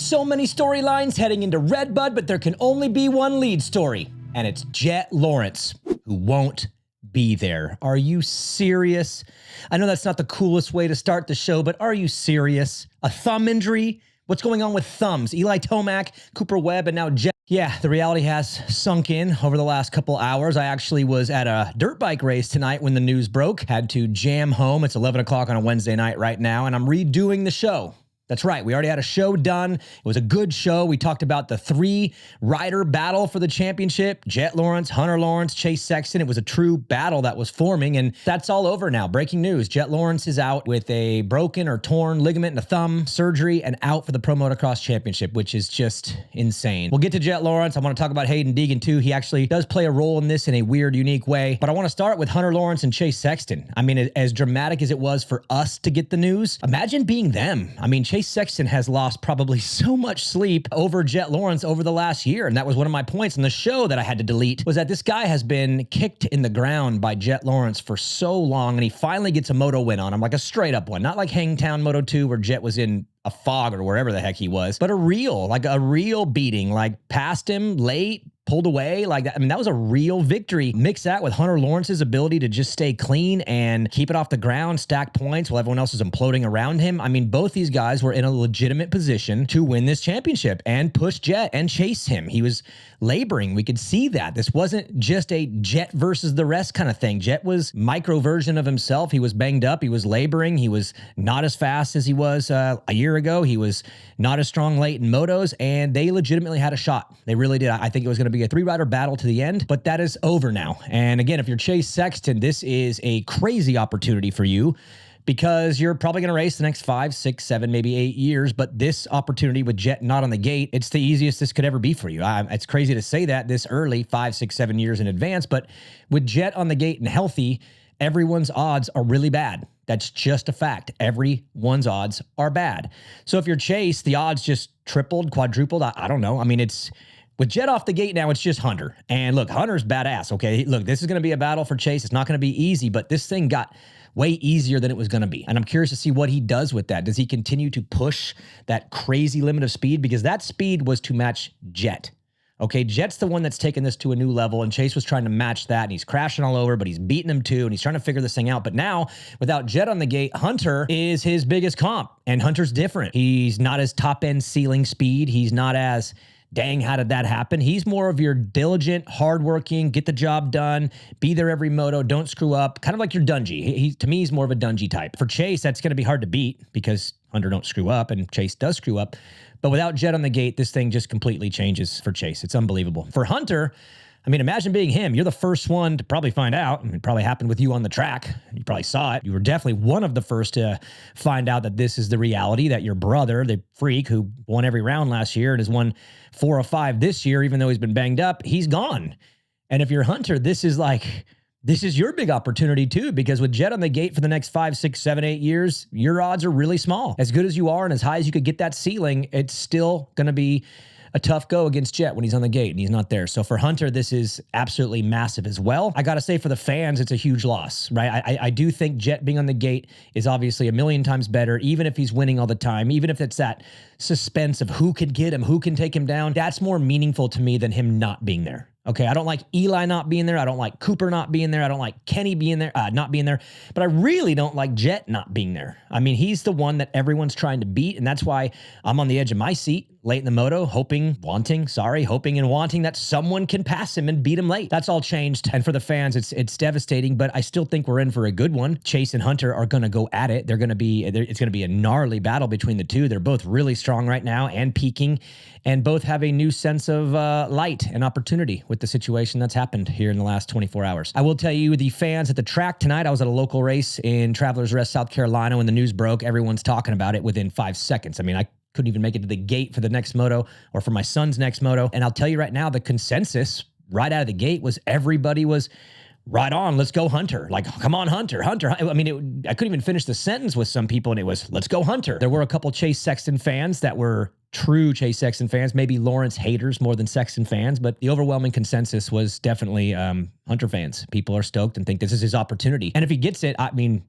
So many storylines heading into Redbud, but there can only be one lead story, and it's Jett Lawrence, who won't be there. Are you serious? I know that's not the coolest way to start the show, but are you serious? A thumb injury? What's going on with thumbs? Eli Tomac, Cooper Webb, and now Jett. Yeah, the reality has sunk in over the last couple hours. I actually was at a dirt bike race tonight when the news broke. Had to jam home. It's 11 o'clock on a Wednesday night right now, and I'm redoing the show. That's right. We already had a show done. It was a good show. We talked about the three-rider battle for the championship. Jett Lawrence, Hunter Lawrence, Chase Sexton. It was a true battle that was forming, and that's all over now. Breaking news. Jett Lawrence is out with a broken or torn ligament in the thumb, surgery, and out for the Pro Motocross Championship, which is just insane. We'll get to Jett Lawrence. I want to talk about Hayden Deegan, too. He actually does play a role in this in a weird, unique way. But I want to start with Hunter Lawrence and Chase Sexton. I mean, as dramatic as it was for us to get the news, imagine being them. I mean, Chase Sexton has lost probably so much sleep over Jett Lawrence over the last year. And that was one of my points in the show that I had to delete, was that this guy has been kicked in the ground by Jett Lawrence for so long. And he finally gets a moto win on him, like a straight up one, not like Hangtown Moto 2 where Jett was in a fog or wherever the heck he was, but a real beating, like passed him late, pulled away like that. I mean, that was a real victory. Mix that with Hunter Lawrence's ability to just stay clean and keep it off the ground, stack points while everyone else is imploding around him. I mean, both these guys were in a legitimate position to win this championship and push Jett and chase him. He was laboring. We could see that. This wasn't just a Jett versus the rest kind of thing. Jett was micro version of himself. He was banged up. He was laboring. He was not as fast as he was a year ago. He was not as strong late in motos, and they legitimately had a shot. They really did. I think it was going to be a three-rider battle to the end, but that is over now. And again, if you're Chase Sexton, this is a crazy opportunity for you because you're probably going to race the next 5, 6, 7, maybe 8 years. But this opportunity with Jett not on the gate, it's the easiest this could ever be for you. It's crazy to say that this early, 5, 6, 7 years in advance, but with Jett on the gate and healthy, everyone's odds are really bad. That's just a fact. Everyone's odds are bad. So if you're Chase, the odds just tripled, quadrupled. I don't know. I mean, with Jett off the gate now, it's just Hunter. And look, Hunter's badass, okay? Look, this is going to be a battle for Chase. It's not going to be easy, but this thing got way easier than it was going to be. And I'm curious to see what he does with that. Does he continue to push that crazy limit of speed? Because that speed was to match Jett. Okay, Jett's the one that's taken this to a new level, and Chase was trying to match that, and he's crashing all over, but he's beating him too, and he's trying to figure this thing out. But now, without Jett on the gate, Hunter is his biggest comp, and Hunter's different. He's not as top-end ceiling speed. He's not as, dang, how did that happen? He's more of your diligent, hardworking, get the job done, be there every moto, don't screw up, kind of like your Dungey. To me, he's more of a Dungey type. For Chase, that's going to be hard to beat because Hunter don't screw up, and Chase does screw up. But without Jett on the gate, this thing just completely changes for Chase. It's unbelievable. For Hunter, I mean, imagine being him. You're the first one to probably find out. I mean, it probably happened with you on the track. You probably saw it. You were definitely one of the first to find out that this is the reality, that your brother, the freak who won every round last year and has won 4 or 5 this year, even though he's been banged up, he's gone. And if you're Hunter, this is your big opportunity too, because with Jett on the gate for the next 5, 6, 7, 8 years, your odds are really small. As good as you are and as high as you could get that ceiling, it's still going to be a tough go against Jett when he's on the gate and he's not there. So for Hunter, this is absolutely massive as well. I got to say, for the fans, it's a huge loss, right? I do think Jett being on the gate is obviously a million times better, even if he's winning all the time, even if it's that suspense of who can get him, who can take him down. That's more meaningful to me than him not being there. Okay, I don't like Eli not being there. I don't like Cooper not being there. I don't like Kenny being there, not being there. But I really don't like Jett not being there. I mean, he's the one that everyone's trying to beat, and that's why I'm on the edge of my seat late in the moto, hoping and wanting that someone can pass him and beat him late. That's all changed, and for the fans, it's devastating. But I still think we're in for a good one. Chase and Hunter are going to go at it. It's going to be a gnarly battle between the two. They're both really strong right now and peaking, and both have a new sense of light and opportunity with the situation that's happened here in the last 24 hours. I will tell you, the fans at the track tonight, I was at a local race in Travelers Rest, South Carolina. When the news broke, everyone's talking about it within 5 seconds. I mean, I couldn't even make it to the gate for the next moto or for my son's next moto. And I'll tell you right now, the consensus right out of the gate was everybody was right on. Let's go Hunter. Like, come on, Hunter. I mean, I couldn't even finish the sentence with some people, and it was, let's go Hunter. There were a couple Chase Sexton fans that were true Chase Sexton fans, maybe Lawrence haters more than Sexton fans, but the overwhelming consensus was definitely Hunter fans. People are stoked and think this is his opportunity. And if he gets it, I mean,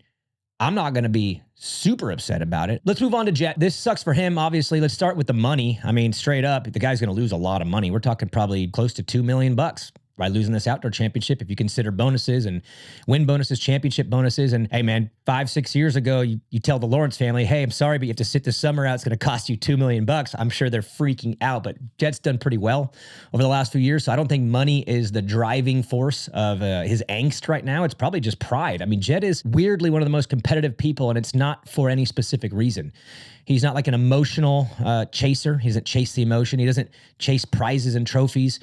I'm not going to be super upset about it. Let's move on to Jett. This sucks for him, obviously. Let's start with the money. I mean, straight up, the guy's going to lose a lot of money. We're talking probably close to $2 million by losing this outdoor championship, if you consider bonuses and win bonuses, championship bonuses. And hey, man, 5-6 years ago, you tell the Lawrence family, hey, I'm sorry, but you have to sit this summer out. It's going to cost you $2 million. I'm sure they're freaking out, but Jett's done pretty well over the last few years. So I don't think money is the driving force of his angst right now. It's probably just pride. I mean, Jett is weirdly one of the most competitive people, and it's not for any specific reason. He's not like an emotional chaser. He doesn't chase the emotion. He doesn't chase prizes and trophies.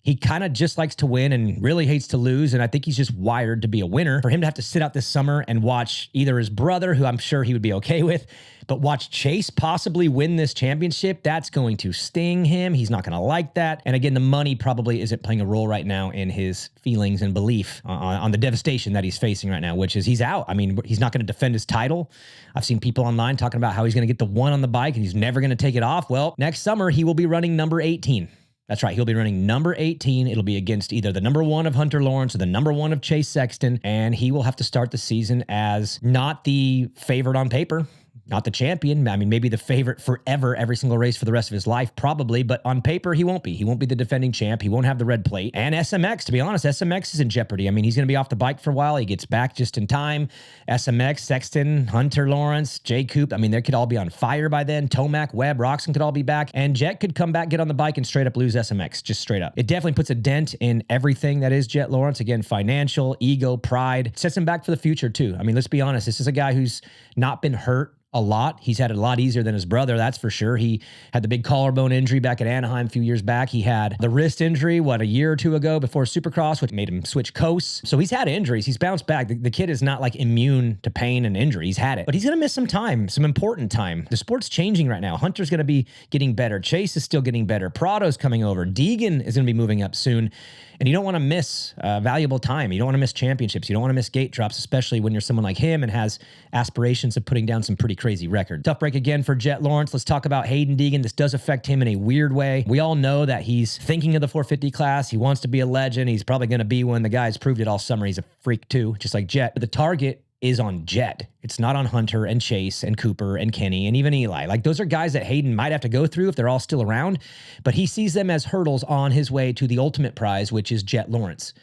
He kind of just likes to win and really hates to lose, and I think he's just wired to be a winner. For him to have to sit out this summer and watch either his brother, who I'm sure he would be okay with, but watch Chase possibly win this championship, that's going to sting him. He's not going to like that. And again, the money probably isn't playing a role right now in his feelings and belief on the devastation that he's facing right now, which is he's out. I mean, he's not going to defend his title. I've seen people online talking about how he's going to get the one on the bike and he's never going to take it off. Well, next summer, he will be running number 18. That's right. He'll be running number 18. It'll be against either the number 1 of Hunter Lawrence or the number 1 of Chase Sexton. And he will have to start the season as not the favorite on paper, not the champion. I mean, maybe the favorite forever, every single race for the rest of his life, probably. But on paper, he won't be. He won't be the defending champ. He won't have the red plate. And SMX, to be honest, SMX is in jeopardy. I mean, he's going to be off the bike for a while. He gets back just in time. SMX, Sexton, Hunter Lawrence, J. Coop. I mean, they could all be on fire by then. Tomac, Webb, Roxon could all be back. And Jett could come back, get on the bike, and straight up lose SMX, just straight up. It definitely puts a dent in everything that is Jett Lawrence. Again, financial, ego, pride. Sets him back for the future, too. I mean, let's be honest. This is a guy who's not been hurt a lot. He's had it a lot easier than his brother, that's for sure. He had the big collarbone injury back at Anaheim a few years back. He had the wrist injury, a year or two ago before Supercross, which made him switch coasts. So he's had injuries. He's bounced back. The kid is not like immune to pain and injury. He's had it, but he's going to miss some time, some important time. The sport's changing right now. Hunter's going to be getting better. Chase is still getting better. Prado's coming over. Deegan is going to be moving up soon. And you don't want to miss valuable time. You don't want to miss championships. You don't want to miss gate drops, especially when you're someone like him and has aspirations of putting down some pretty crazy records. Tough break again for Jett Lawrence. Let's talk about Hayden Deegan. This does affect him in a weird way. We all know that he's thinking of the 450 class. He wants to be a legend. He's probably going to be one. The guy's proved it all summer. He's a freak too, just like Jett. But the target is on Jett. It's not on Hunter and Chase and Cooper and Kenny and even Eli. Like, those are guys that Hayden might have to go through if they're all still around, but he sees them as hurdles on his way to the ultimate prize, which is Jett Lawrence.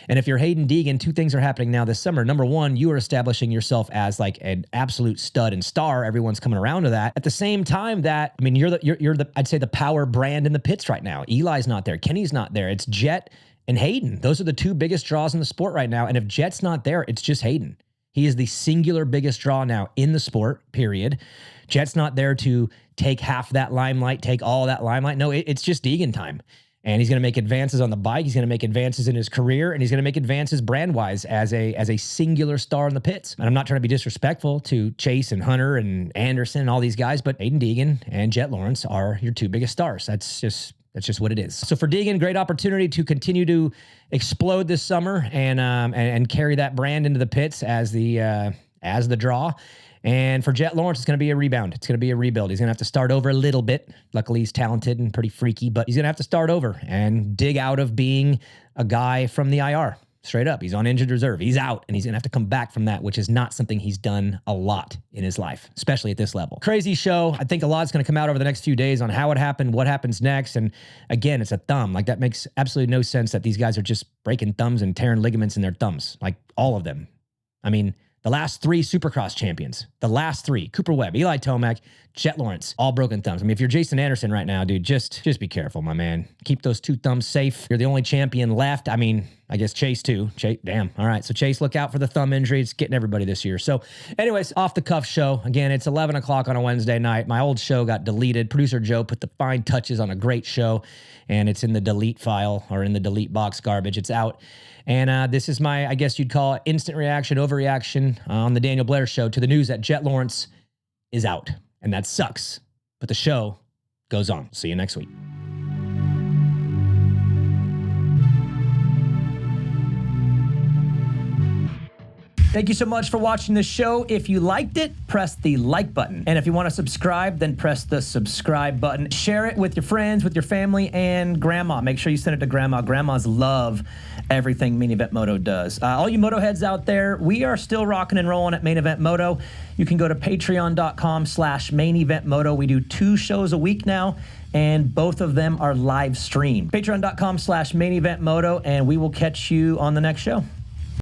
And if you're Hayden Deegan, two things are happening now this summer. Number one, you are establishing yourself as like an absolute stud and star. Everyone's coming around to that. At the same time that, I mean, you're the I'd say the power brand in the pits right now. Eli's not there. Kenny's not there. It's Jett and Hayden. Those are the two biggest draws in the sport right now. And if Jett's not there, it's just Hayden. He is the singular biggest draw now in the sport, period. Jett's not there to take half that limelight, take all that limelight. No, it's just Deegan time. And he's going to make advances on the bike. He's going to make advances in his career, and he's going to make advances brand-wise as a singular star in the pits. And I'm not trying to be disrespectful to Chase and Hunter and Anderson and all these guys, but Hayden Deegan and Jett Lawrence are your two biggest stars. That's just what it is. So for Deegan, great opportunity to continue to explode this summer and carry that brand into the pits as the draw. And for Jett Lawrence, it's going to be a rebound. It's going to be a rebuild. He's going to have to start over a little bit. Luckily, he's talented and pretty freaky, but he's going to have to start over and dig out of being a guy from the IR. Straight up. He's on injured reserve. He's out, and he's going to have to come back from that, which is not something he's done a lot in his life, especially at this level. Crazy show. I think a lot's going to come out over the next few days on how it happened, what happens next. And again, it's a thumb. Like, that makes absolutely no sense that these guys are just breaking thumbs and tearing ligaments in their thumbs. Like, all of them. I mean, the last three Supercross champions, Cooper Webb, Eli Tomac, Jett Lawrence, all broken thumbs. I mean, if you're Jason Anderson right now, dude, just be careful, my man. Keep those two thumbs safe. You're the only champion left. I mean, I guess Chase too. Damn. All right. So Chase, look out for the thumb injury. It's getting everybody this year. So anyways, off the cuff show. Again, it's 11 o'clock on a Wednesday night. My old show got deleted. Producer Joe put the fine touches on a great show, and it's in the delete file or in the delete box garbage. It's out. And this is my, I guess you'd call it, instant reaction, overreaction on the Daniel Blair Show to the news that Jett Lawrence is out. And that sucks. But the show goes on. See you next week. Thank you so much for watching this show. If you liked it, press the like button. And if you want to subscribe, then press the subscribe button. Share it with your friends, with your family, and grandma. Make sure you send it to grandma. Grandmas love everything Main Event Moto does. All you Motoheads out there, we are still rocking and rolling at Main Event Moto. You can go to patreon.com/Main Event Moto. We do 2 shows a week now, and both of them are live streamed. Patreon.com/Main Event Moto, and we will catch you on the next show.